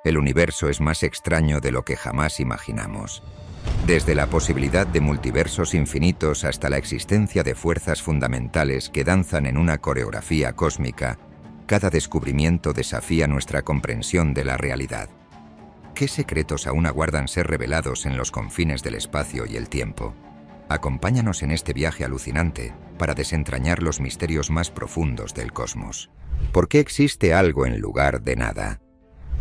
El universo es más extraño de lo que jamás imaginamos. Desde la posibilidad de multiversos infinitos hasta la existencia de fuerzas fundamentales que danzan en una coreografía cósmica, cada descubrimiento desafía nuestra comprensión de la realidad. ¿Qué secretos aún aguardan ser revelados en los confines del espacio y el tiempo? Acompáñanos en este viaje alucinante para desentrañar los misterios más profundos del cosmos. ¿Por qué existe algo en lugar de nada?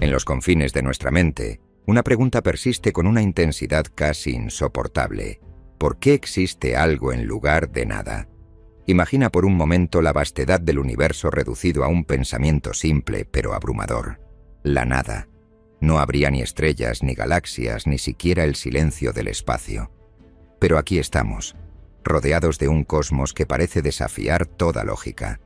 En los confines de nuestra mente, una pregunta persiste con una intensidad casi insoportable. ¿Por qué existe algo en lugar de nada? Imagina por un momento la vastedad del universo reducido a un pensamiento simple pero abrumador. La nada. No habría ni estrellas, ni galaxias, ni siquiera el silencio del espacio. Pero aquí estamos, rodeados de un cosmos que parece desafiar toda lógica.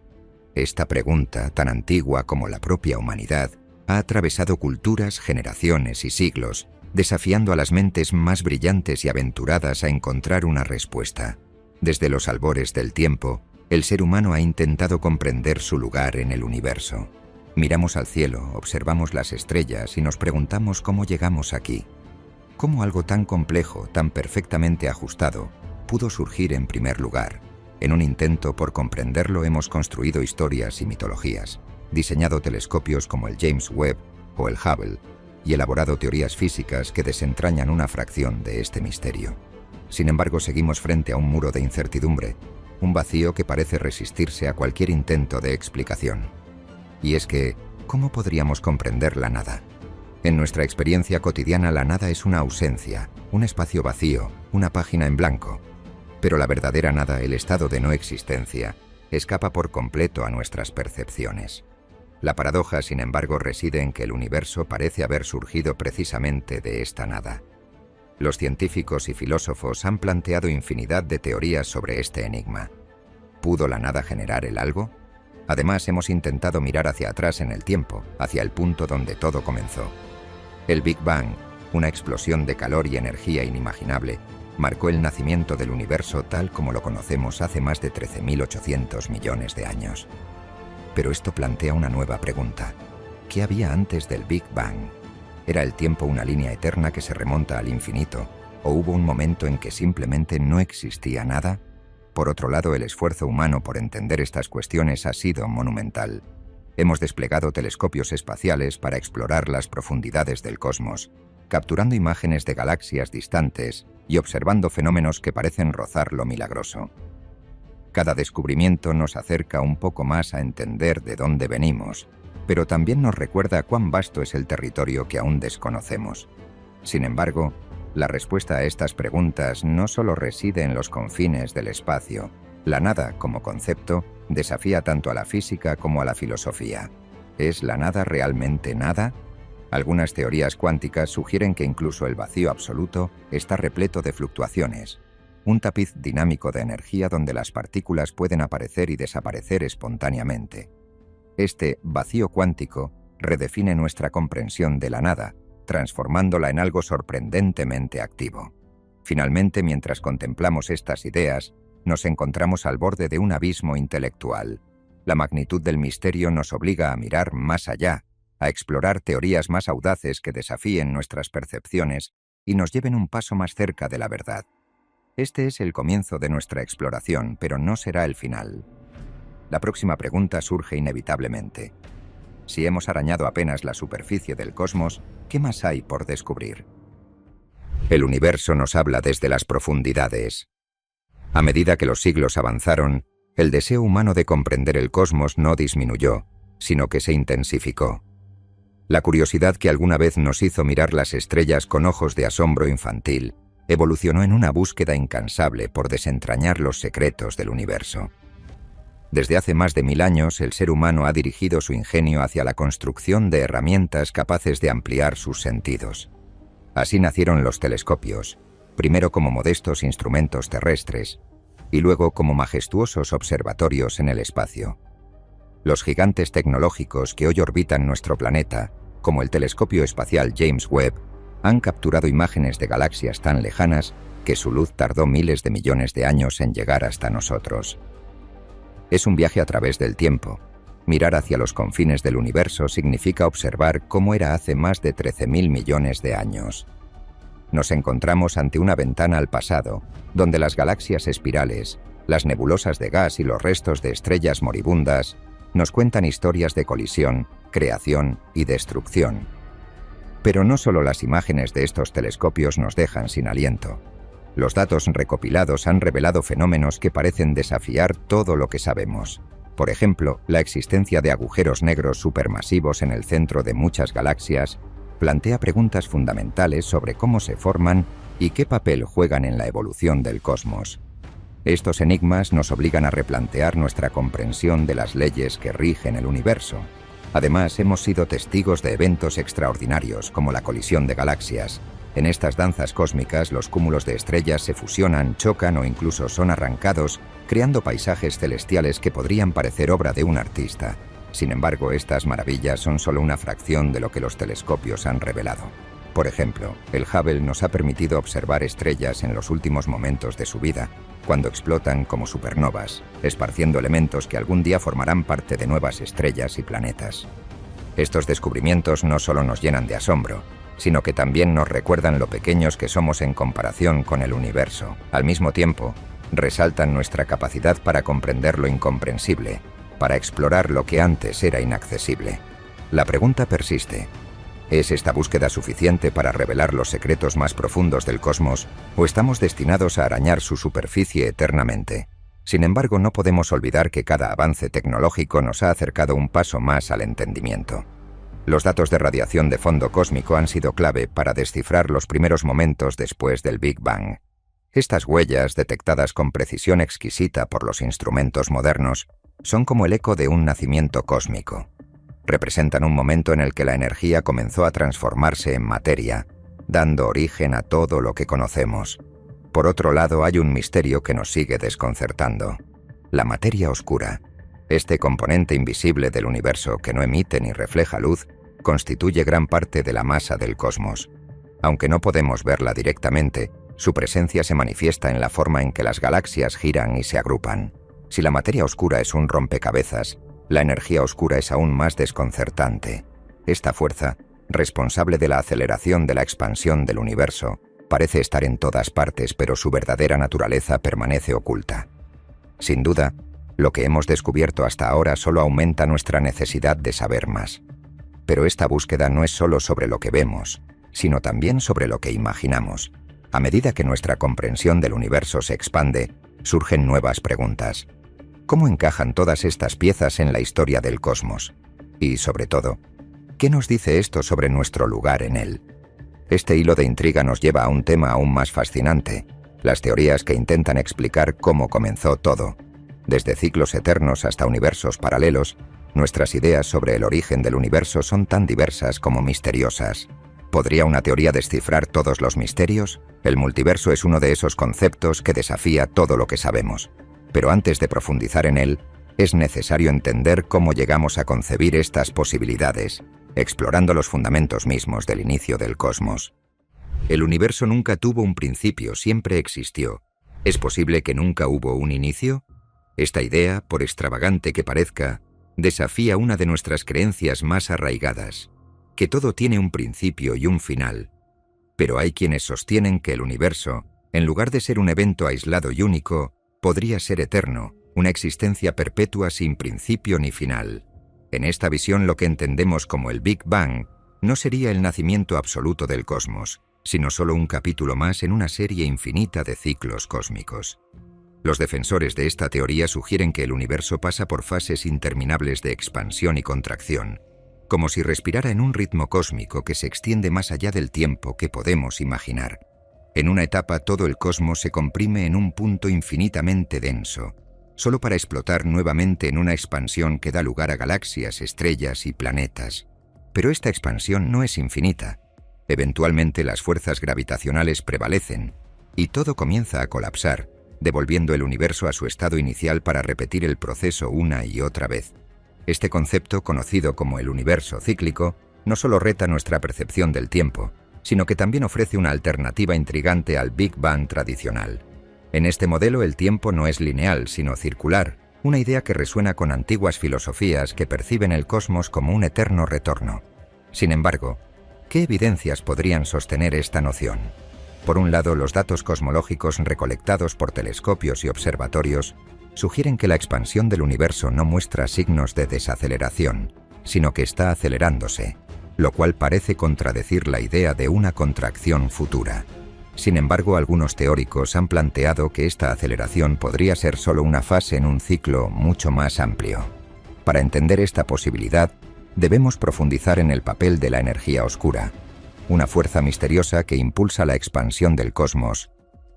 Esta pregunta, tan antigua como la propia humanidad, ha atravesado culturas, generaciones y siglos, desafiando a las mentes más brillantes y aventuradas a encontrar una respuesta. Desde los albores del tiempo, el ser humano ha intentado comprender su lugar en el universo. Miramos al cielo, observamos las estrellas y nos preguntamos cómo llegamos aquí. ¿Cómo algo tan complejo, tan perfectamente ajustado, pudo surgir en primer lugar? En un intento por comprenderlo hemos construido historias y mitologías, diseñado telescopios como el James Webb o el Hubble y elaborado teorías físicas que desentrañan una fracción de este misterio. Sin embargo, seguimos frente a un muro de incertidumbre, un vacío que parece resistirse a cualquier intento de explicación. Y es que, ¿cómo podríamos comprender la nada? En nuestra experiencia cotidiana, la nada es una ausencia, un espacio vacío, una página en blanco. Pero la verdadera nada, el estado de no existencia, escapa por completo a nuestras percepciones. La paradoja, sin embargo, reside en que el universo parece haber surgido precisamente de esta nada. Los científicos y filósofos han planteado infinidad de teorías sobre este enigma. ¿Pudo la nada generar el algo? Además, hemos intentado mirar hacia atrás en el tiempo, hacia el punto donde todo comenzó. El Big Bang, una explosión de calor y energía inimaginable, marcó el nacimiento del universo tal como lo conocemos hace más de 13.800 millones de años. Pero esto plantea una nueva pregunta. ¿Qué había antes del Big Bang? ¿Era el tiempo una línea eterna que se remonta al infinito? ¿O hubo un momento en que simplemente no existía nada? Por otro lado, el esfuerzo humano por entender estas cuestiones ha sido monumental. Hemos desplegado telescopios espaciales para explorar las profundidades del cosmos, capturando imágenes de galaxias distantes y observando fenómenos que parecen rozar lo milagroso. Cada descubrimiento nos acerca un poco más a entender de dónde venimos, pero también nos recuerda cuán vasto es el territorio que aún desconocemos. Sin embargo, la respuesta a estas preguntas no solo reside en los confines del espacio. La nada, como concepto, desafía tanto a la física como a la filosofía. ¿Es la nada realmente nada? Algunas teorías cuánticas sugieren que incluso el vacío absoluto está repleto de fluctuaciones, un tapiz dinámico de energía donde las partículas pueden aparecer y desaparecer espontáneamente. Este vacío cuántico redefine nuestra comprensión de la nada, transformándola en algo sorprendentemente activo. Finalmente, mientras contemplamos estas ideas, nos encontramos al borde de un abismo intelectual. La magnitud del misterio nos obliga a mirar más allá, a explorar teorías más audaces que desafíen nuestras percepciones y nos lleven un paso más cerca de la verdad. Este es el comienzo de nuestra exploración, pero no será el final. La próxima pregunta surge inevitablemente. Si hemos arañado apenas la superficie del cosmos, ¿qué más hay por descubrir? El universo nos habla desde las profundidades. A medida que los siglos avanzaron, el deseo humano de comprender el cosmos no disminuyó, sino que se intensificó. La curiosidad que alguna vez nos hizo mirar las estrellas con ojos de asombro infantil evolucionó en una búsqueda incansable por desentrañar los secretos del universo. Desde hace más de 1000 años, el ser humano ha dirigido su ingenio hacia la construcción de herramientas capaces de ampliar sus sentidos. Así nacieron los telescopios, primero como modestos instrumentos terrestres y luego como majestuosos observatorios en el espacio. Los gigantes tecnológicos que hoy orbitan nuestro planeta, como el telescopio espacial James Webb, han capturado imágenes de galaxias tan lejanas que su luz tardó miles de millones de años en llegar hasta nosotros. Es un viaje a través del tiempo, Mirar hacia los confines del universo significa observar cómo era hace más de 13.000 millones de años. Nos encontramos ante una ventana al pasado, donde las galaxias espirales, las nebulosas de gas y los restos de estrellas moribundas nos cuentan historias de colisión, creación y destrucción. Pero no solo las imágenes de estos telescopios nos dejan sin aliento. Los datos recopilados han revelado fenómenos que parecen desafiar todo lo que sabemos. Por ejemplo, la existencia de agujeros negros supermasivos en el centro de muchas galaxias plantea preguntas fundamentales sobre cómo se forman y qué papel juegan en la evolución del cosmos. Estos enigmas nos obligan a replantear nuestra comprensión de las leyes que rigen el universo. Además, hemos sido testigos de eventos extraordinarios como la colisión de galaxias. En estas danzas cósmicas, los cúmulos de estrellas se fusionan, chocan o incluso son arrancados, creando paisajes celestiales que podrían parecer obra de un artista. Sin embargo, estas maravillas son solo una fracción de lo que los telescopios han revelado. Por ejemplo, el Hubble nos ha permitido observar estrellas en los últimos momentos de su vida, cuando explotan como supernovas, esparciendo elementos que algún día formarán parte de nuevas estrellas y planetas. Estos descubrimientos no solo nos llenan de asombro, sino que también nos recuerdan lo pequeños que somos en comparación con el universo. Al mismo tiempo, resaltan nuestra capacidad para comprender lo incomprensible, para explorar lo que antes era inaccesible. La pregunta persiste: ¿es esta búsqueda suficiente para revelar los secretos más profundos del cosmos, o estamos destinados a arañar su superficie eternamente? Sin embargo, no podemos olvidar que cada avance tecnológico nos ha acercado un paso más al entendimiento. Los datos de radiación de fondo cósmico han sido clave para descifrar los primeros momentos después del Big Bang. Estas huellas, detectadas con precisión exquisita por los instrumentos modernos, son como el eco de un nacimiento cósmico. Representan un momento en el que la energía comenzó a transformarse en materia, dando origen a todo lo que conocemos. Por otro lado, hay un misterio que nos sigue desconcertando: la materia oscura. Este componente invisible del universo, que no emite ni refleja luz, constituye gran parte de la masa del cosmos. Aunque no podemos verla directamente, su presencia se manifiesta en la forma en que las galaxias giran y se agrupan. Si la materia oscura es un rompecabezas, la energía oscura es aún más desconcertante. Esta fuerza, responsable de la aceleración de la expansión del universo, parece estar en todas partes, pero su verdadera naturaleza permanece oculta. Sin duda, lo que hemos descubierto hasta ahora solo aumenta nuestra necesidad de saber más. Pero esta búsqueda no es solo sobre lo que vemos, sino también sobre lo que imaginamos. A medida que nuestra comprensión del universo se expande, surgen nuevas preguntas. ¿Cómo encajan todas estas piezas en la historia del cosmos? Y, sobre todo, ¿qué nos dice esto sobre nuestro lugar en él? Este hilo de intriga nos lleva a un tema aún más fascinante: las teorías que intentan explicar cómo comenzó todo. Desde ciclos eternos hasta universos paralelos, nuestras ideas sobre el origen del universo son tan diversas como misteriosas. ¿Podría una teoría descifrar todos los misterios? El multiverso es uno de esos conceptos que desafía todo lo que sabemos. Pero antes de profundizar en él, es necesario entender cómo llegamos a concebir estas posibilidades, explorando los fundamentos mismos del inicio del cosmos. El universo nunca tuvo un principio, siempre existió. ¿Es posible que nunca hubo un inicio? Esta idea, por extravagante que parezca, desafía una de nuestras creencias más arraigadas: que todo tiene un principio y un final. Pero hay quienes sostienen que el universo, en lugar de ser un evento aislado y único, podría ser eterno, una existencia perpetua sin principio ni final. En esta visión, lo que entendemos como el Big Bang no sería el nacimiento absoluto del cosmos, sino solo un capítulo más en una serie infinita de ciclos cósmicos. Los defensores de esta teoría sugieren que el universo pasa por fases interminables de expansión y contracción, como si respirara en un ritmo cósmico que se extiende más allá del tiempo que podemos imaginar. En una etapa, todo el cosmos se comprime en un punto infinitamente denso, solo para explotar nuevamente en una expansión que da lugar a galaxias, estrellas y planetas. Pero esta expansión no es infinita. Eventualmente las fuerzas gravitacionales prevalecen, y todo comienza a colapsar, devolviendo el universo a su estado inicial para repetir el proceso una y otra vez. Este concepto, conocido como el universo cíclico, no solo reta nuestra percepción del tiempo, sino que también ofrece una alternativa intrigante al Big Bang tradicional. En este modelo, el tiempo no es lineal, sino circular, una idea que resuena con antiguas filosofías que perciben el cosmos como un eterno retorno. Sin embargo, ¿qué evidencias podrían sostener esta noción? Por un lado, los datos cosmológicos recolectados por telescopios y observatorios sugieren que la expansión del universo no muestra signos de desaceleración, sino que está acelerándose, lo cual parece contradecir la idea de una contracción futura. Sin embargo, algunos teóricos han planteado que esta aceleración podría ser solo una fase en un ciclo mucho más amplio. Para entender esta posibilidad, debemos profundizar en el papel de la energía oscura, una fuerza misteriosa que impulsa la expansión del cosmos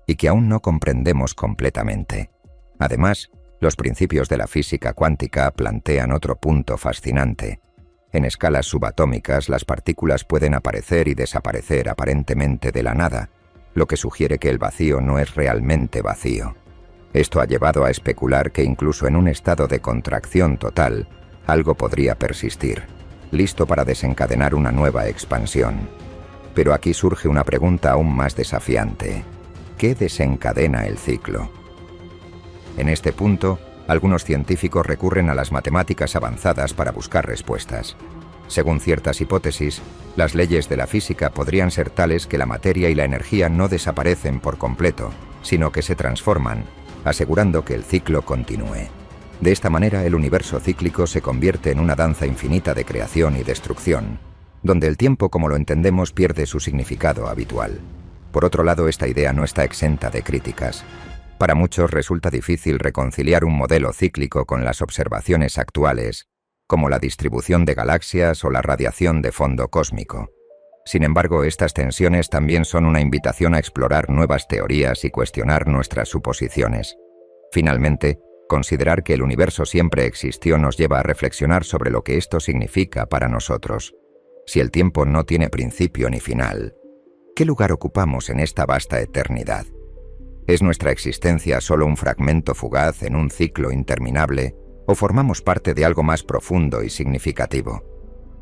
y que aún no comprendemos completamente. Además, los principios de la física cuántica plantean otro punto fascinante. En escalas subatómicas, las partículas pueden aparecer y desaparecer aparentemente de la nada, lo que sugiere que el vacío no es realmente vacío. Esto ha llevado a especular que incluso en un estado de contracción total, algo podría persistir, listo para desencadenar una nueva expansión. Pero aquí surge una pregunta aún más desafiante. ¿Qué desencadena el ciclo? En este punto, algunos científicos recurren a las matemáticas avanzadas para buscar respuestas. Según ciertas hipótesis, las leyes de la física podrían ser tales que la materia y la energía no desaparecen por completo, sino que se transforman, asegurando que el ciclo continúe. De esta manera, el universo cíclico se convierte en una danza infinita de creación y destrucción, donde el tiempo como lo entendemos pierde su significado habitual. Por otro lado, esta idea no está exenta de críticas. Para muchos resulta difícil reconciliar un modelo cíclico con las observaciones actuales, como la distribución de galaxias o la radiación de fondo cósmico. Sin embargo, estas tensiones también son una invitación a explorar nuevas teorías y cuestionar nuestras suposiciones. Finalmente, considerar que el universo siempre existió nos lleva a reflexionar sobre lo que esto significa para nosotros. Si el tiempo no tiene principio ni final, ¿qué lugar ocupamos en esta vasta eternidad? ¿Es nuestra existencia solo un fragmento fugaz en un ciclo interminable o formamos parte de algo más profundo y significativo?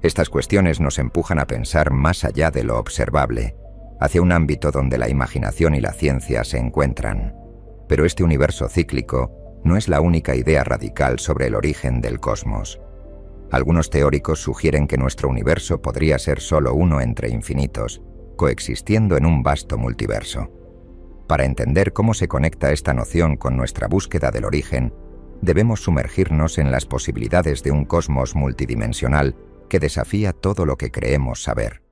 Estas cuestiones nos empujan a pensar más allá de lo observable, hacia un ámbito donde la imaginación y la ciencia se encuentran. Pero este universo cíclico no es la única idea radical sobre el origen del cosmos. Algunos teóricos sugieren que nuestro universo podría ser solo uno entre infinitos, coexistiendo en un vasto multiverso. Para entender cómo se conecta esta noción con nuestra búsqueda del origen, debemos sumergirnos en las posibilidades de un cosmos multidimensional que desafía todo lo que creemos saber.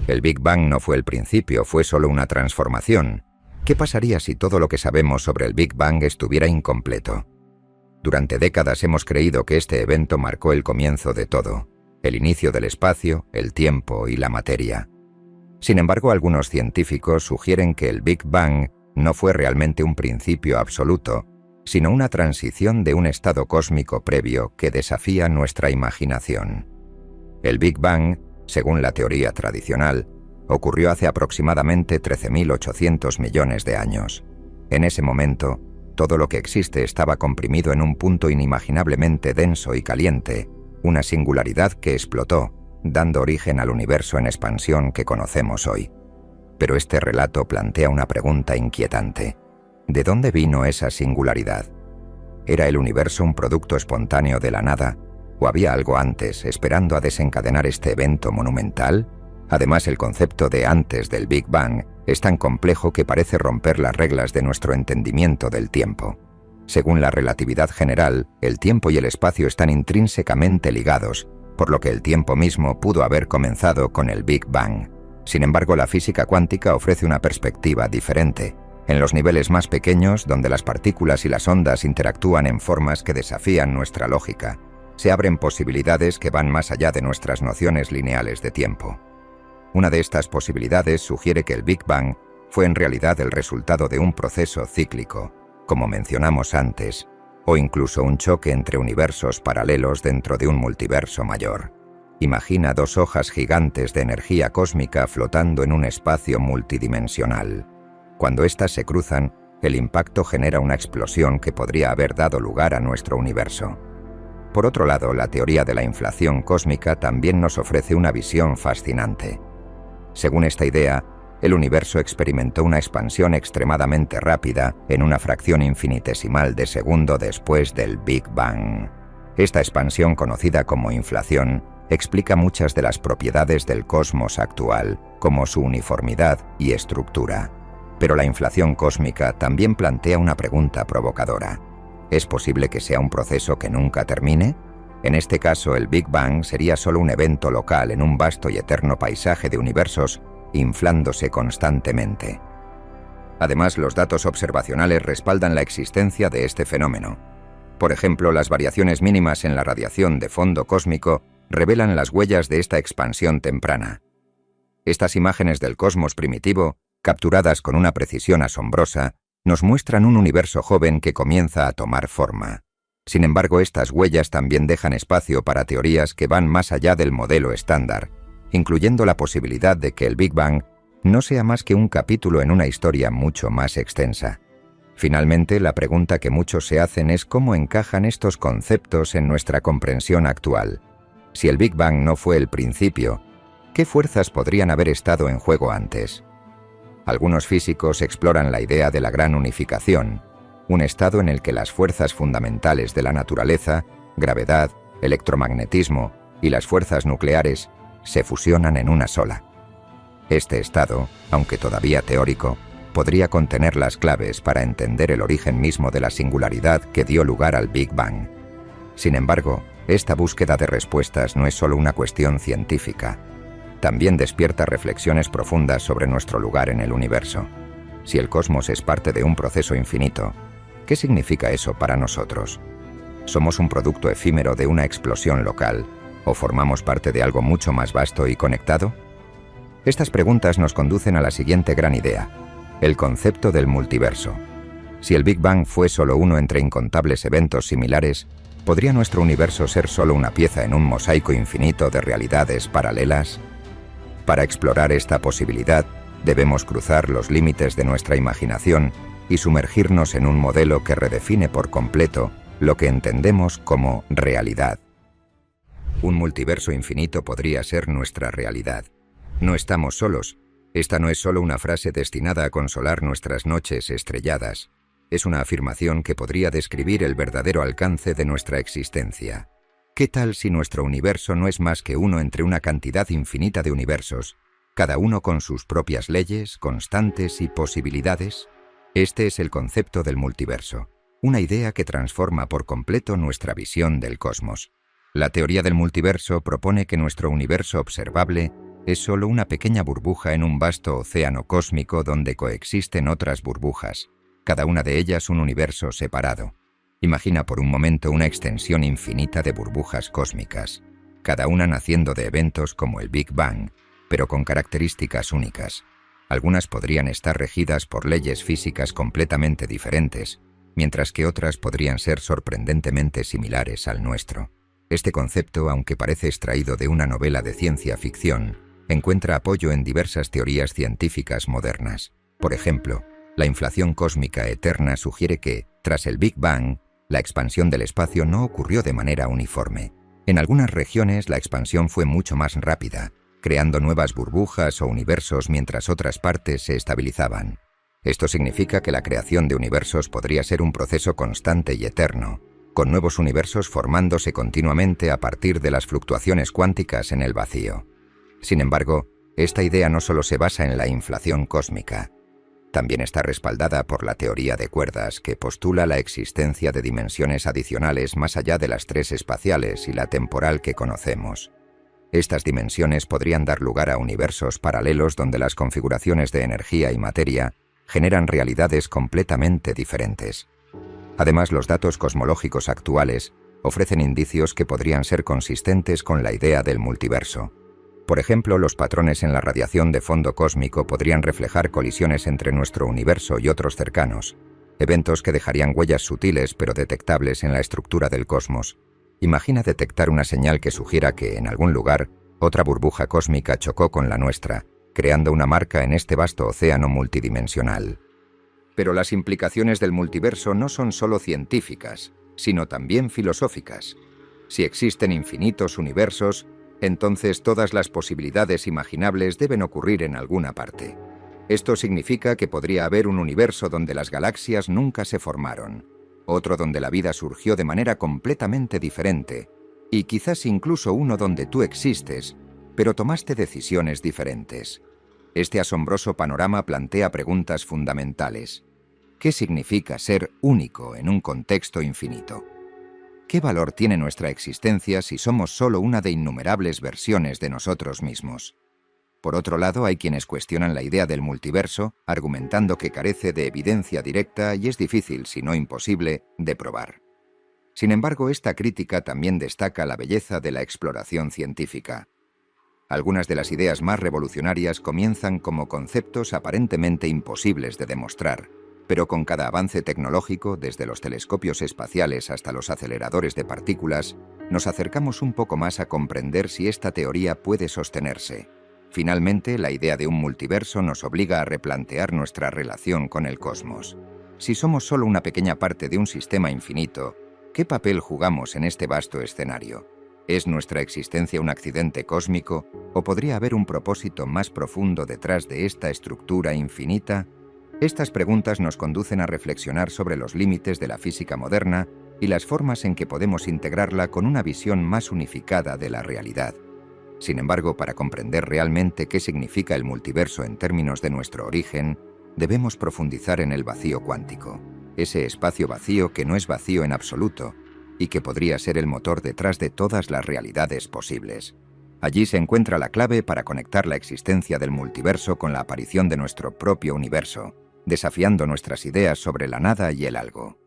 El Big Bang no fue el principio, fue solo una transformación. ¿Qué pasaría si todo lo que sabemos sobre el Big Bang estuviera incompleto? Durante décadas hemos creído que este evento marcó el comienzo de todo, el inicio del espacio, el tiempo y la materia. Sin embargo, algunos científicos sugieren que el Big Bang no fue realmente un principio absoluto, sino una transición de un estado cósmico previo que desafía nuestra imaginación. El Big Bang, según la teoría tradicional, ocurrió hace aproximadamente 13.800 millones de años. En ese momento, todo lo que existe estaba comprimido en un punto inimaginablemente denso y caliente, una singularidad que explotó, dando origen al universo en expansión que conocemos hoy. Pero este relato plantea una pregunta inquietante. ¿De dónde vino esa singularidad? ¿Era el universo un producto espontáneo de la nada? ¿O había algo antes, esperando a desencadenar este evento monumental? Además, el concepto de antes del Big Bang es tan complejo que parece romper las reglas de nuestro entendimiento del tiempo. Según la relatividad general, el tiempo y el espacio están intrínsecamente ligados, por lo que el tiempo mismo pudo haber comenzado con el Big Bang. Sin embargo, la física cuántica ofrece una perspectiva diferente. En los niveles más pequeños, donde las partículas y las ondas interactúan en formas que desafían nuestra lógica, se abren posibilidades que van más allá de nuestras nociones lineales de tiempo. Una de estas posibilidades sugiere que el Big Bang fue en realidad el resultado de un proceso cíclico, como mencionamos antes, o incluso un choque entre universos paralelos dentro de un multiverso mayor. Imagina dos hojas gigantes de energía cósmica flotando en un espacio multidimensional. Cuando éstas se cruzan, el impacto genera una explosión que podría haber dado lugar a nuestro universo. Por otro lado, la teoría de la inflación cósmica también nos ofrece una visión fascinante. Según esta idea, el universo experimentó una expansión extremadamente rápida en una fracción infinitesimal de segundo después del Big Bang. Esta expansión, conocida como inflación, explica muchas de las propiedades del cosmos actual, como su uniformidad y estructura. Pero la inflación cósmica también plantea una pregunta provocadora. ¿Es posible que sea un proceso que nunca termine? En este caso, el Big Bang sería solo un evento local en un vasto y eterno paisaje de universos inflándose constantemente. Además, los datos observacionales respaldan la existencia de este fenómeno. Por ejemplo, las variaciones mínimas en la radiación de fondo cósmico revelan las huellas de esta expansión temprana. Estas imágenes del cosmos primitivo, capturadas con una precisión asombrosa, nos muestran un universo joven que comienza a tomar forma. Sin embargo, estas huellas también dejan espacio para teorías que van más allá del modelo estándar, incluyendo la posibilidad de que el Big Bang no sea más que un capítulo en una historia mucho más extensa. Finalmente, la pregunta que muchos se hacen es cómo encajan estos conceptos en nuestra comprensión actual. Si el Big Bang no fue el principio, ¿qué fuerzas podrían haber estado en juego antes? Algunos físicos exploran la idea de la gran unificación, un estado en el que las fuerzas fundamentales de la naturaleza, gravedad, electromagnetismo y las fuerzas nucleares, se fusionan en una sola. Este estado, aunque todavía teórico, podría contener las claves para entender el origen mismo de la singularidad que dio lugar al Big Bang. Sin embargo, esta búsqueda de respuestas no es solo una cuestión científica. También despierta reflexiones profundas sobre nuestro lugar en el universo. Si el cosmos es parte de un proceso infinito, ¿qué significa eso para nosotros? ¿Somos un producto efímero de una explosión local o formamos parte de algo mucho más vasto y conectado? Estas preguntas nos conducen a la siguiente gran idea: el concepto del multiverso. Si el Big Bang fue solo uno entre incontables eventos similares, ¿podría nuestro universo ser solo una pieza en un mosaico infinito de realidades paralelas? Para explorar esta posibilidad, debemos cruzar los límites de nuestra imaginación y sumergirnos en un modelo que redefine por completo lo que entendemos como realidad. Un multiverso infinito podría ser nuestra realidad. No estamos solos. Esta no es solo una frase destinada a consolar nuestras noches estrelladas. Es una afirmación que podría describir el verdadero alcance de nuestra existencia. ¿Qué tal si nuestro universo no es más que uno entre una cantidad infinita de universos, cada uno con sus propias leyes, constantes y posibilidades? Este es el concepto del multiverso, una idea que transforma por completo nuestra visión del cosmos. La teoría del multiverso propone que nuestro universo observable es solo una pequeña burbuja en un vasto océano cósmico donde coexisten otras burbujas, cada una de ellas un universo separado. Imagina por un momento una extensión infinita de burbujas cósmicas, cada una naciendo de eventos como el Big Bang, pero con características únicas. Algunas podrían estar regidas por leyes físicas completamente diferentes, mientras que otras podrían ser sorprendentemente similares al nuestro. Este concepto, aunque parece extraído de una novela de ciencia ficción, encuentra apoyo en diversas teorías científicas modernas. Por ejemplo, la inflación cósmica eterna sugiere que, tras el Big Bang, la expansión del espacio no ocurrió de manera uniforme. En algunas regiones la expansión fue mucho más rápida, creando nuevas burbujas o universos mientras otras partes se estabilizaban. Esto significa que la creación de universos podría ser un proceso constante y eterno, con nuevos universos formándose continuamente a partir de las fluctuaciones cuánticas en el vacío. Sin embargo, esta idea no solo se basa en la inflación cósmica. También está respaldada por la teoría de cuerdas, que postula la existencia de dimensiones adicionales más allá de las tres espaciales y la temporal que conocemos. Estas dimensiones podrían dar lugar a universos paralelos donde las configuraciones de energía y materia generan realidades completamente diferentes. Además, los datos cosmológicos actuales ofrecen indicios que podrían ser consistentes con la idea del multiverso. Por ejemplo, los patrones en la radiación de fondo cósmico podrían reflejar colisiones entre nuestro universo y otros cercanos, eventos que dejarían huellas sutiles pero detectables en la estructura del cosmos. Imagina detectar una señal que sugiera que, en algún lugar, otra burbuja cósmica chocó con la nuestra, creando una marca en este vasto océano multidimensional. Pero las implicaciones del multiverso no son solo científicas, sino también filosóficas. Si existen infinitos universos, entonces todas las posibilidades imaginables deben ocurrir en alguna parte. Esto significa que podría haber un universo donde las galaxias nunca se formaron, otro donde la vida surgió de manera completamente diferente, y quizás incluso uno donde tú existes, pero tomaste decisiones diferentes. Este asombroso panorama plantea preguntas fundamentales. ¿Qué significa ser único en un contexto infinito? ¿Qué valor tiene nuestra existencia si somos solo una de innumerables versiones de nosotros mismos? Por otro lado, hay quienes cuestionan la idea del multiverso, argumentando que carece de evidencia directa y es difícil, si no imposible, de probar. Sin embargo, esta crítica también destaca la belleza de la exploración científica. Algunas de las ideas más revolucionarias comienzan como conceptos aparentemente imposibles de demostrar, pero con cada avance tecnológico, desde los telescopios espaciales hasta los aceleradores de partículas, nos acercamos un poco más a comprender si esta teoría puede sostenerse. Finalmente, la idea de un multiverso nos obliga a replantear nuestra relación con el cosmos. Si somos solo una pequeña parte de un sistema infinito, ¿qué papel jugamos en este vasto escenario? ¿Es nuestra existencia un accidente cósmico o podría haber un propósito más profundo detrás de esta estructura infinita? Estas preguntas nos conducen a reflexionar sobre los límites de la física moderna y las formas en que podemos integrarla con una visión más unificada de la realidad. Sin embargo, para comprender realmente qué significa el multiverso en términos de nuestro origen, debemos profundizar en el vacío cuántico, ese espacio vacío que no es vacío en absoluto y que podría ser el motor detrás de todas las realidades posibles. Allí se encuentra la clave para conectar la existencia del multiverso con la aparición de nuestro propio universo, desafiando nuestras ideas sobre la nada y el algo.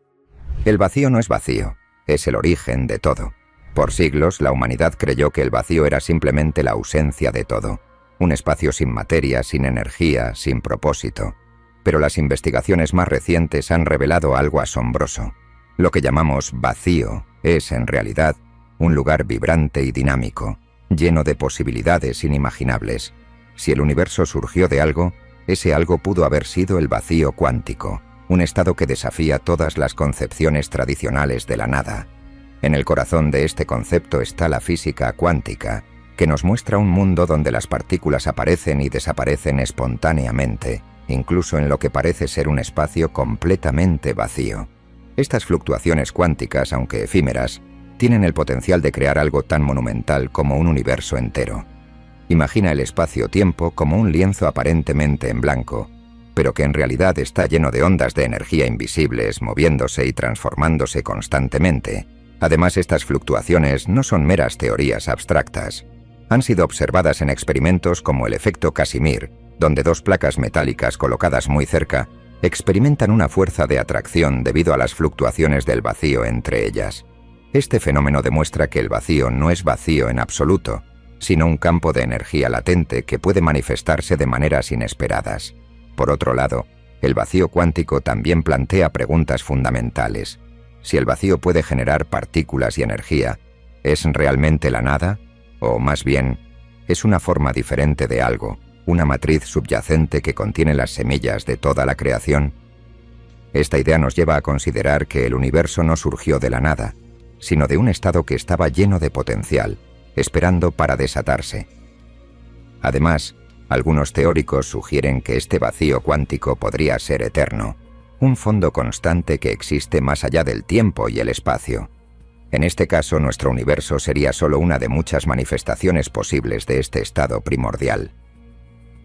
El vacío no es vacío, es el origen de todo. Por siglos, la humanidad creyó que el vacío era simplemente la ausencia de todo, un espacio sin materia, sin energía, sin propósito. Pero las investigaciones más recientes han revelado algo asombroso. Lo que llamamos vacío es, en realidad, un lugar vibrante y dinámico, lleno de posibilidades inimaginables. Si el universo surgió de algo, ese algo pudo haber sido el vacío cuántico, un estado que desafía todas las concepciones tradicionales de la nada. En el corazón de este concepto está la física cuántica, que nos muestra un mundo donde las partículas aparecen y desaparecen espontáneamente, incluso en lo que parece ser un espacio completamente vacío. Estas fluctuaciones cuánticas, aunque efímeras, tienen el potencial de crear algo tan monumental como un universo entero. Imagina el espacio-tiempo como un lienzo aparentemente en blanco, pero que en realidad está lleno de ondas de energía invisibles moviéndose y transformándose constantemente. Además, estas fluctuaciones no son meras teorías abstractas. Han sido observadas en experimentos como el efecto Casimir, donde dos placas metálicas colocadas muy cerca experimentan una fuerza de atracción debido a las fluctuaciones del vacío entre ellas. Este fenómeno demuestra que el vacío no es vacío en absoluto, sino un campo de energía latente que puede manifestarse de maneras inesperadas. Por otro lado, el vacío cuántico también plantea preguntas fundamentales. Si el vacío puede generar partículas y energía, ¿es realmente la nada? O más bien, ¿es una forma diferente de algo, una matriz subyacente que contiene las semillas de toda la creación? Esta idea nos lleva a considerar que el universo no surgió de la nada, sino de un estado que estaba lleno de potencial, esperando para desatarse. Además, algunos teóricos sugieren que este vacío cuántico podría ser eterno, un fondo constante que existe más allá del tiempo y el espacio. En este caso, nuestro universo sería solo una de muchas manifestaciones posibles de este estado primordial.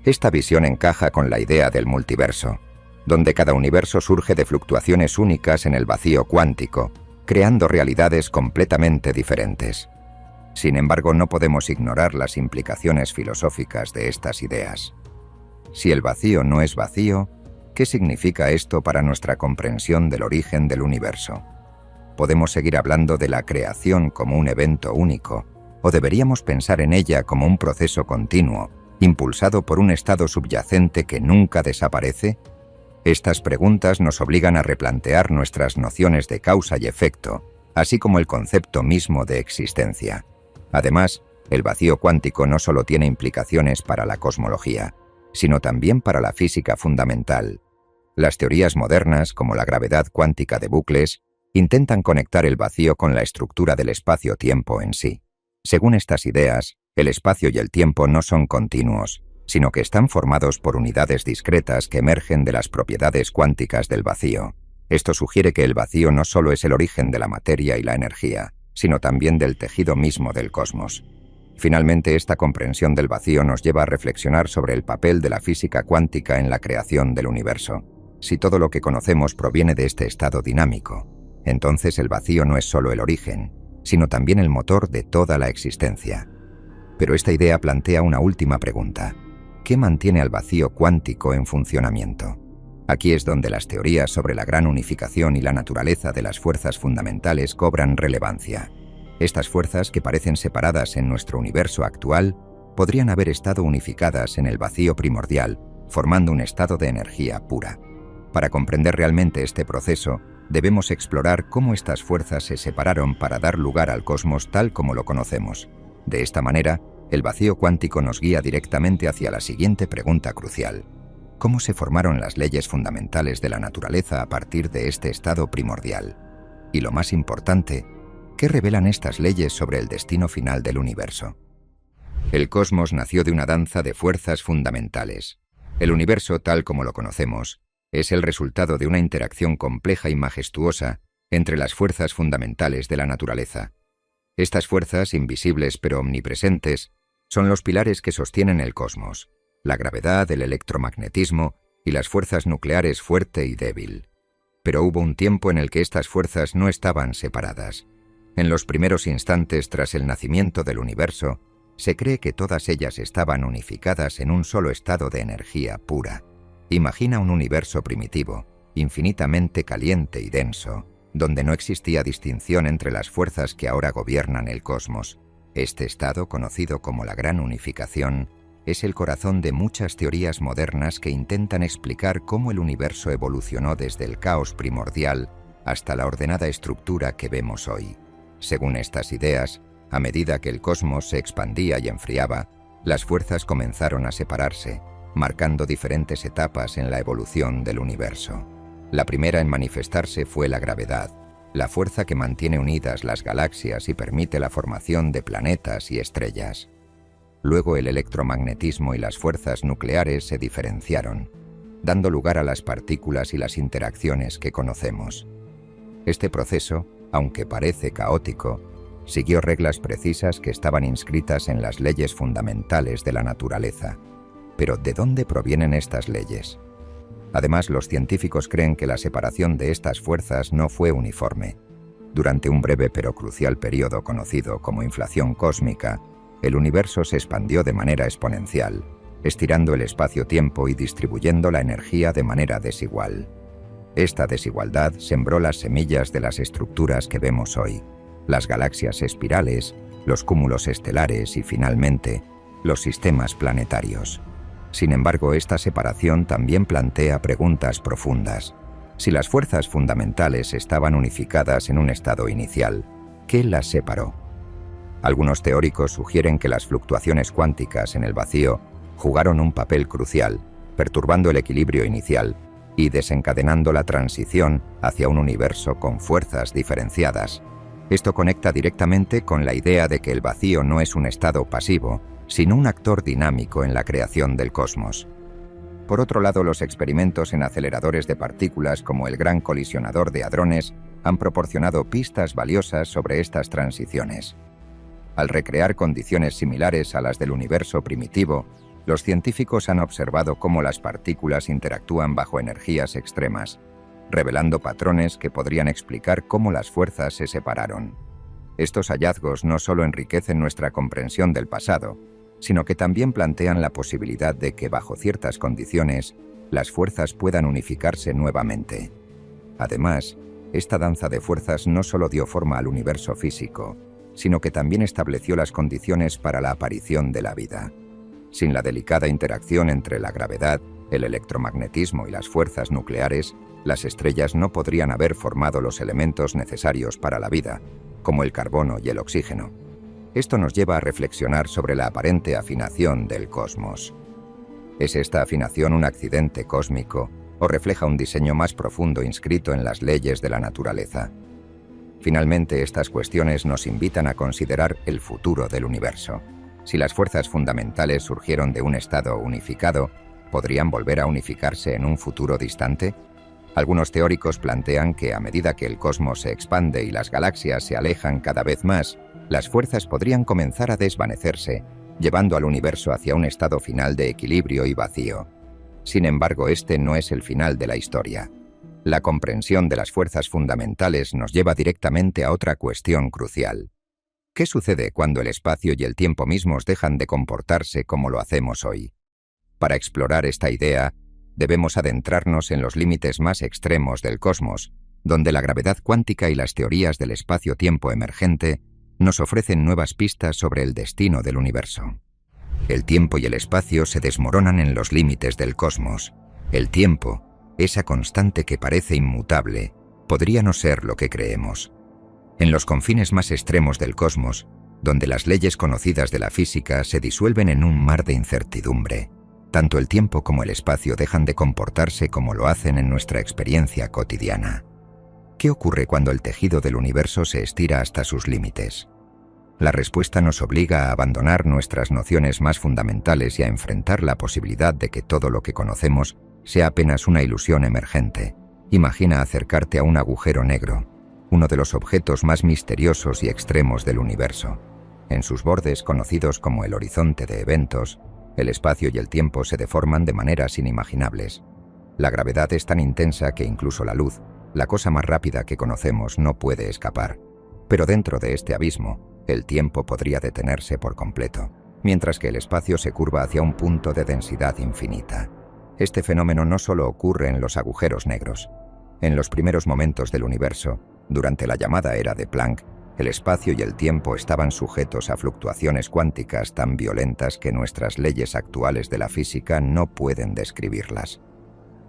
Esta visión encaja con la idea del multiverso, donde cada universo surge de fluctuaciones únicas en el vacío cuántico, creando realidades completamente diferentes. Sin embargo, no podemos ignorar las implicaciones filosóficas de estas ideas. Si el vacío no es vacío, ¿qué significa esto para nuestra comprensión del origen del universo? ¿Podemos seguir hablando de la creación como un evento único, o deberíamos pensar en ella como un proceso continuo, impulsado por un estado subyacente que nunca desaparece? Estas preguntas nos obligan a replantear nuestras nociones de causa y efecto, así como el concepto mismo de existencia. Además, el vacío cuántico no solo tiene implicaciones para la cosmología, sino también para la física fundamental. Las teorías modernas, como la gravedad cuántica de bucles, intentan conectar el vacío con la estructura del espacio-tiempo en sí. Según estas ideas, el espacio y el tiempo no son continuos, sino que están formados por unidades discretas que emergen de las propiedades cuánticas del vacío. Esto sugiere que el vacío no solo es el origen de la materia y la energía, sino también del tejido mismo del cosmos. Finalmente, esta comprensión del vacío nos lleva a reflexionar sobre el papel de la física cuántica en la creación del universo. Si todo lo que conocemos proviene de este estado dinámico, entonces el vacío no es solo el origen, sino también el motor de toda la existencia. Pero esta idea plantea una última pregunta. ¿Qué mantiene al vacío cuántico en funcionamiento? Aquí es donde las teorías sobre la gran unificación y la naturaleza de las fuerzas fundamentales cobran relevancia. Estas fuerzas, que parecen separadas en nuestro universo actual, podrían haber estado unificadas en el vacío primordial, formando un estado de energía pura. Para comprender realmente este proceso, debemos explorar cómo estas fuerzas se separaron para dar lugar al cosmos tal como lo conocemos. De esta manera, el vacío cuántico nos guía directamente hacia la siguiente pregunta crucial. ¿Cómo se formaron las leyes fundamentales de la naturaleza a partir de este estado primordial? Y lo más importante, ¿qué revelan estas leyes sobre el destino final del universo? El cosmos nació de una danza de fuerzas fundamentales. El universo, tal como lo conocemos, es el resultado de una interacción compleja y majestuosa entre las fuerzas fundamentales de la naturaleza. Estas fuerzas, invisibles pero omnipresentes, son los pilares que sostienen el cosmos: la gravedad, el electromagnetismo y las fuerzas nucleares fuerte y débil. Pero hubo un tiempo en el que estas fuerzas no estaban separadas. En los primeros instantes tras el nacimiento del universo, se cree que todas ellas estaban unificadas en un solo estado de energía pura. Imagina un universo primitivo, infinitamente caliente y denso, donde no existía distinción entre las fuerzas que ahora gobiernan el cosmos. Este estado, conocido como la Gran Unificación, es el corazón de muchas teorías modernas que intentan explicar cómo el universo evolucionó desde el caos primordial hasta la ordenada estructura que vemos hoy. Según estas ideas, a medida que el cosmos se expandía y enfriaba, las fuerzas comenzaron a separarse, marcando diferentes etapas en la evolución del universo. La primera en manifestarse fue la gravedad, la fuerza que mantiene unidas las galaxias y permite la formación de planetas y estrellas. Luego el electromagnetismo y las fuerzas nucleares se diferenciaron, dando lugar a las partículas y las interacciones que conocemos. Este proceso, aunque parece caótico, siguió reglas precisas que estaban inscritas en las leyes fundamentales de la naturaleza. Pero ¿de dónde provienen estas leyes? Además, los científicos creen que la separación de estas fuerzas no fue uniforme. Durante un breve pero crucial periodo conocido como inflación cósmica, el universo se expandió de manera exponencial, estirando el espacio-tiempo y distribuyendo la energía de manera desigual. Esta desigualdad sembró las semillas de las estructuras que vemos hoy: las galaxias espirales, los cúmulos estelares y, finalmente, los sistemas planetarios. Sin embargo, esta separación también plantea preguntas profundas. Si las fuerzas fundamentales estaban unificadas en un estado inicial, ¿qué las separó? Algunos teóricos sugieren que las fluctuaciones cuánticas en el vacío jugaron un papel crucial, perturbando el equilibrio inicial y desencadenando la transición hacia un universo con fuerzas diferenciadas. Esto conecta directamente con la idea de que el vacío no es un estado pasivo, sino un actor dinámico en la creación del cosmos. Por otro lado, los experimentos en aceleradores de partículas como el Gran Colisionador de Hadrones han proporcionado pistas valiosas sobre estas transiciones. Al recrear condiciones similares a las del universo primitivo, los científicos han observado cómo las partículas interactúan bajo energías extremas, revelando patrones que podrían explicar cómo las fuerzas se separaron. Estos hallazgos no solo enriquecen nuestra comprensión del pasado, sino que también plantean la posibilidad de que, bajo ciertas condiciones, las fuerzas puedan unificarse nuevamente. Además, esta danza de fuerzas no solo dio forma al universo físico, sino que también estableció las condiciones para la aparición de la vida. Sin la delicada interacción entre la gravedad, el electromagnetismo y las fuerzas nucleares, las estrellas no podrían haber formado los elementos necesarios para la vida, como el carbono y el oxígeno. Esto nos lleva a reflexionar sobre la aparente afinación del cosmos. ¿Es esta afinación un accidente cósmico o refleja un diseño más profundo inscrito en las leyes de la naturaleza? Finalmente, estas cuestiones nos invitan a considerar el futuro del universo. Si las fuerzas fundamentales surgieron de un estado unificado, ¿podrían volver a unificarse en un futuro distante? Algunos teóricos plantean que a medida que el cosmos se expande y las galaxias se alejan cada vez más, las fuerzas podrían comenzar a desvanecerse, llevando al universo hacia un estado final de equilibrio y vacío. Sin embargo, este no es el final de la historia. La comprensión de las fuerzas fundamentales nos lleva directamente a otra cuestión crucial. ¿Qué sucede cuando el espacio y el tiempo mismos dejan de comportarse como lo hacemos hoy? Para explorar esta idea, debemos adentrarnos en los límites más extremos del cosmos, donde la gravedad cuántica y las teorías del espacio-tiempo emergente nos ofrecen nuevas pistas sobre el destino del universo. El tiempo y el espacio se desmoronan en los límites del cosmos. El tiempo, esa constante que parece inmutable, podría no ser lo que creemos. En los confines más extremos del cosmos, donde las leyes conocidas de la física se disuelven en un mar de incertidumbre, tanto el tiempo como el espacio dejan de comportarse como lo hacen en nuestra experiencia cotidiana. ¿Qué ocurre cuando el tejido del universo se estira hasta sus límites? La respuesta nos obliga a abandonar nuestras nociones más fundamentales y a enfrentar la posibilidad de que todo lo que conocemos sea apenas una ilusión emergente. Imagina acercarte a un agujero negro, uno de los objetos más misteriosos y extremos del universo. En sus bordes, conocidos como el horizonte de eventos, el espacio y el tiempo se deforman de maneras inimaginables. La gravedad es tan intensa que incluso la luz, la cosa más rápida que conocemos, no puede escapar. Pero dentro de este abismo, el tiempo podría detenerse por completo, mientras que el espacio se curva hacia un punto de densidad infinita. Este fenómeno no solo ocurre en los agujeros negros. En los primeros momentos del universo, durante la llamada era de Planck, el espacio y el tiempo estaban sujetos a fluctuaciones cuánticas tan violentas que nuestras leyes actuales de la física no pueden describirlas.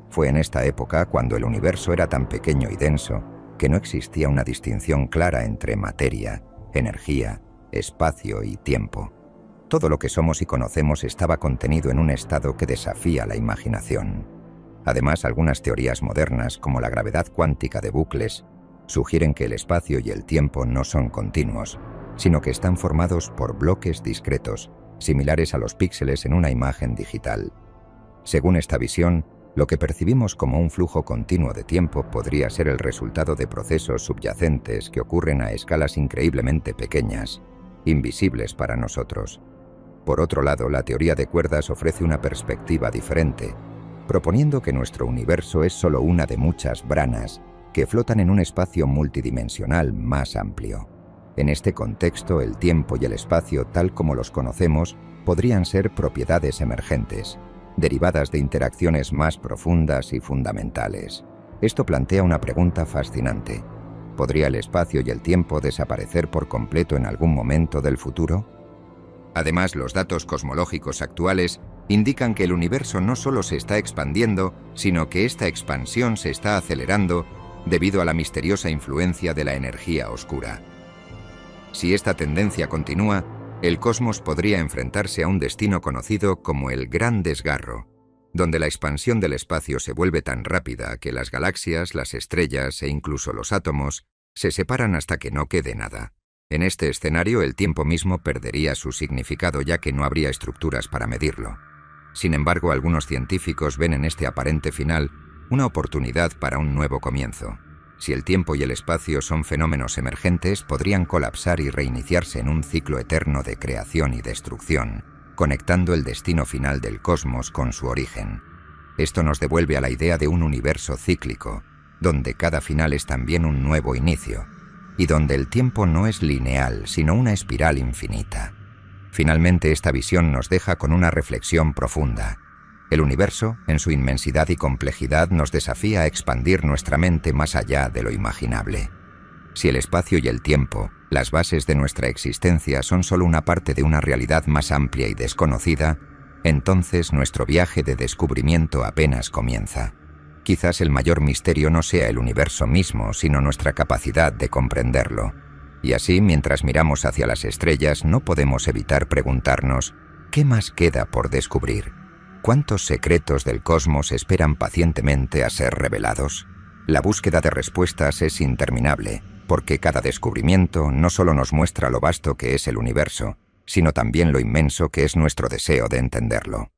Fue en esta época cuando el universo era tan pequeño y denso que no existía una distinción clara entre materia, energía, espacio y tiempo. Todo lo que somos y conocemos estaba contenido en un estado que desafía la imaginación. Además, algunas teorías modernas, como la gravedad cuántica de bucles, sugieren que el espacio y el tiempo no son continuos, sino que están formados por bloques discretos, similares a los píxeles en una imagen digital. Según esta visión, lo que percibimos como un flujo continuo de tiempo podría ser el resultado de procesos subyacentes que ocurren a escalas increíblemente pequeñas, invisibles para nosotros. Por otro lado, la teoría de cuerdas ofrece una perspectiva diferente, proponiendo que nuestro universo es solo una de muchas branas que flotan en un espacio multidimensional más amplio. En este contexto, el tiempo y el espacio, tal como los conocemos, podrían ser propiedades emergentes, derivadas de interacciones más profundas y fundamentales. Esto plantea una pregunta fascinante. ¿Podría el espacio y el tiempo desaparecer por completo en algún momento del futuro? Además, los datos cosmológicos actuales indican que el universo no solo se está expandiendo, sino que esta expansión se está acelerando debido a la misteriosa influencia de la energía oscura. Si esta tendencia continúa, el cosmos podría enfrentarse a un destino conocido como el Gran Desgarro, donde la expansión del espacio se vuelve tan rápida que las galaxias, las estrellas e incluso los átomos se separan hasta que no quede nada. En este escenario, el tiempo mismo perdería su significado, ya que no habría estructuras para medirlo. Sin embargo, algunos científicos ven en este aparente final una oportunidad para un nuevo comienzo. Si el tiempo y el espacio son fenómenos emergentes, podrían colapsar y reiniciarse en un ciclo eterno de creación y destrucción, conectando el destino final del cosmos con su origen. Esto nos devuelve a la idea de un universo cíclico, donde cada final es también un nuevo inicio, y donde el tiempo no es lineal, sino una espiral infinita. Finalmente, esta visión nos deja con una reflexión profunda. El universo, en su inmensidad y complejidad, nos desafía a expandir nuestra mente más allá de lo imaginable. Si el espacio y el tiempo, las bases de nuestra existencia, son solo una parte de una realidad más amplia y desconocida, entonces nuestro viaje de descubrimiento apenas comienza. Quizás el mayor misterio no sea el universo mismo, sino nuestra capacidad de comprenderlo. Y así, mientras miramos hacia las estrellas, no podemos evitar preguntarnos, ¿qué más queda por descubrir? ¿Cuántos secretos del cosmos esperan pacientemente a ser revelados? La búsqueda de respuestas es interminable, porque cada descubrimiento no solo nos muestra lo vasto que es el universo, sino también lo inmenso que es nuestro deseo de entenderlo.